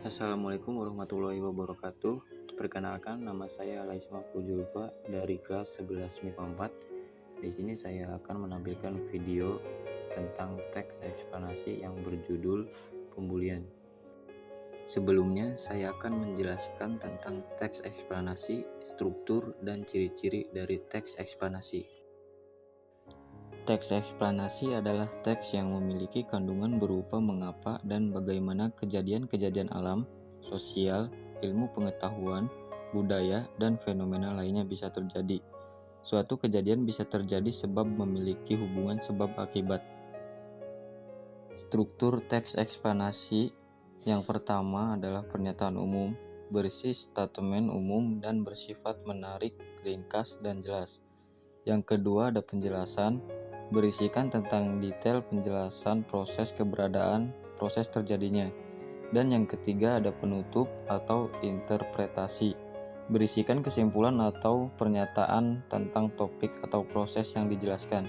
Assalamualaikum warahmatullahi wabarakatuh. Perkenalkan, nama saya Alaisma Fujulfa dari kelas 11 MIPA 4. Di sini saya akan menampilkan video tentang teks eksplanasi yang berjudul pembulian. Sebelumnya, saya akan menjelaskan tentang teks eksplanasi, struktur, dan ciri-ciri dari teks eksplanasi. Teks eksplanasi adalah teks yang memiliki kandungan berupa mengapa dan bagaimana kejadian-kejadian alam, sosial, ilmu pengetahuan, budaya, dan fenomena lainnya bisa terjadi. Suatu kejadian bisa terjadi sebab memiliki hubungan sebab akibat. Struktur teks eksplanasi yang pertama adalah pernyataan umum, berisi statement umum dan bersifat menarik, ringkas, dan jelas. Yang kedua ada penjelasan, berisikan tentang detail penjelasan proses keberadaan, proses terjadinya. Dan yang ketiga ada penutup atau interpretasi, berisikan kesimpulan atau pernyataan tentang topik atau proses yang dijelaskan.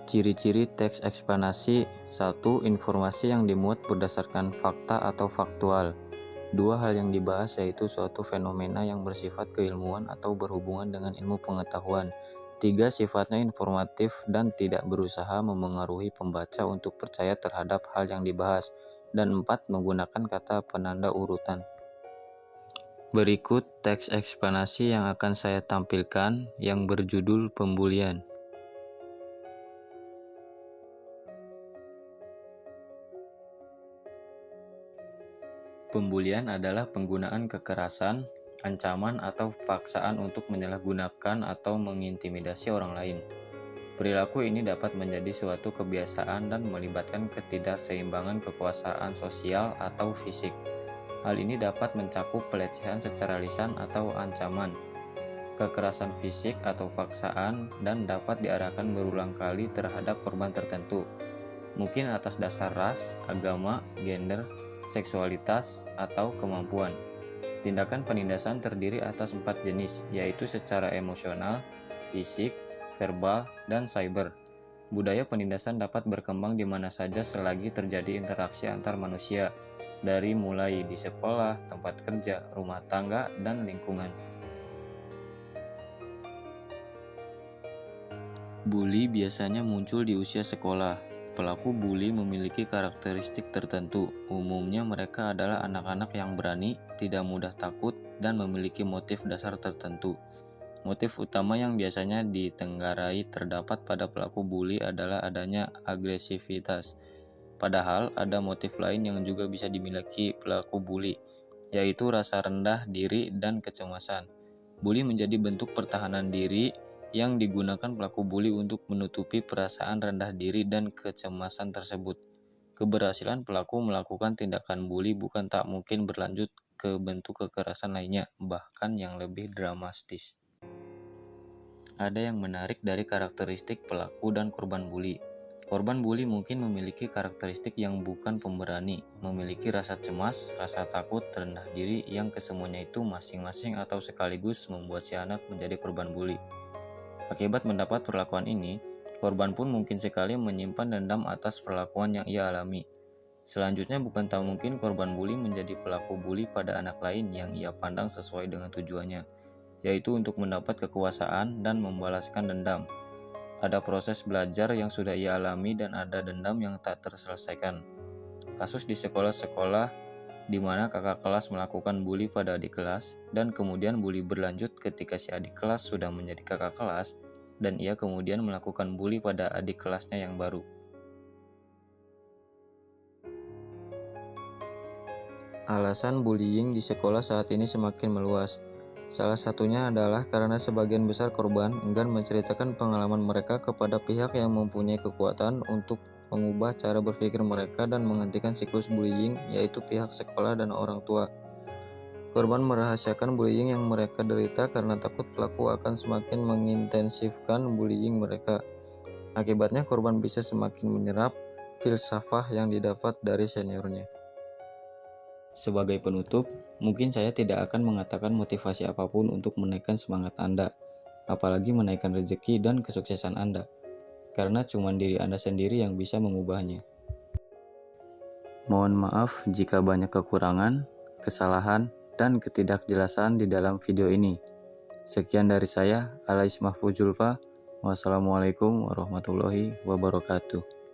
Ciri-ciri teks eksplanasi: 1. Informasi yang dimuat berdasarkan fakta atau faktual. 2. Hal yang dibahas yaitu suatu fenomena yang bersifat keilmuan atau berhubungan dengan ilmu pengetahuan. 3. Sifatnya informatif dan tidak berusaha memengaruhi pembaca untuk percaya terhadap hal yang dibahas. Dan 4. Menggunakan kata penanda urutan. Berikut teks eksplanasi yang akan saya tampilkan yang berjudul pembulian. Pembulian adalah penggunaan kekerasan, ancaman, atau paksaan untuk menyalahgunakan atau mengintimidasi orang lain. Perilaku ini dapat menjadi suatu kebiasaan dan melibatkan ketidakseimbangan kekuasaan sosial atau fisik. Hal ini dapat mencakup pelecehan secara lisan atau ancaman, kekerasan fisik atau paksaan, dan dapat diarahkan berulang kali terhadap korban tertentu, mungkin atas dasar ras, agama, gender, seksualitas, atau kemampuan. Tindakan penindasan terdiri atas 4 jenis, yaitu secara emosional, fisik, verbal, dan cyber. Budaya penindasan dapat berkembang di mana saja selagi terjadi interaksi antar manusia, dari mulai di sekolah, tempat kerja, rumah tangga, dan lingkungan. Bully biasanya muncul di usia sekolah. Pelaku bully memiliki karakteristik tertentu. Umumnya mereka adalah anak-anak yang berani, tidak mudah takut, dan memiliki motif dasar tertentu. Motif utama yang biasanya ditenggarai terdapat pada pelaku bully adalah adanya agresivitas. Padahal ada motif lain yang juga bisa dimiliki pelaku bully, yaitu rasa rendah diri dan kecemasan. Bully menjadi bentuk pertahanan diri yang digunakan pelaku bully untuk menutupi perasaan rendah diri dan kecemasan tersebut. Keberhasilan pelaku melakukan tindakan bully bukan tak mungkin berlanjut ke bentuk kekerasan lainnya, bahkan yang lebih dramatis. Ada yang menarik dari karakteristik pelaku dan korban bully. Korban bully mungkin memiliki karakteristik yang bukan pemberani, memiliki rasa cemas, rasa takut, rendah diri yang kesemuanya itu masing-masing atau sekaligus membuat si anak menjadi korban bully. Akibat mendapat perlakuan ini, korban pun mungkin sekali menyimpan dendam atas perlakuan yang ia alami. Selanjutnya bukan tak mungkin korban bully menjadi pelaku bully pada anak lain yang ia pandang sesuai dengan tujuannya, yaitu untuk mendapat kekuasaan dan membalaskan dendam. Ada proses belajar yang sudah ia alami dan ada dendam yang tak terselesaikan. Kasus di sekolah-sekolah di mana kakak kelas melakukan bully pada adik kelas, dan kemudian bully berlanjut ketika si adik kelas sudah menjadi kakak kelas, dan ia kemudian melakukan bully pada adik kelasnya yang baru. Alasan bullying di sekolah saat ini semakin meluas. Salah satunya adalah karena sebagian besar korban enggan menceritakan pengalaman mereka kepada pihak yang mempunyai kekuatan untuk mengubah cara berpikir mereka dan menghentikan siklus bullying, yaitu pihak sekolah dan orang tua. Korban merahasiakan bullying yang mereka derita karena takut pelaku akan semakin mengintensifkan bullying mereka. Akibatnya korban bisa semakin menyerap filsafah yang didapat dari seniornya. Sebagai penutup, mungkin saya tidak akan mengatakan motivasi apapun untuk menaikkan semangat Anda, apalagi menaikkan rezeki dan kesuksesan Anda, karena cuma diri Anda sendiri yang bisa mengubahnya. Mohon maaf jika banyak kekurangan, kesalahan, dan ketidakjelasan di dalam video ini. Sekian dari saya, Alais Mahfuzulfa. Wassalamualaikum warahmatullahi wabarakatuh.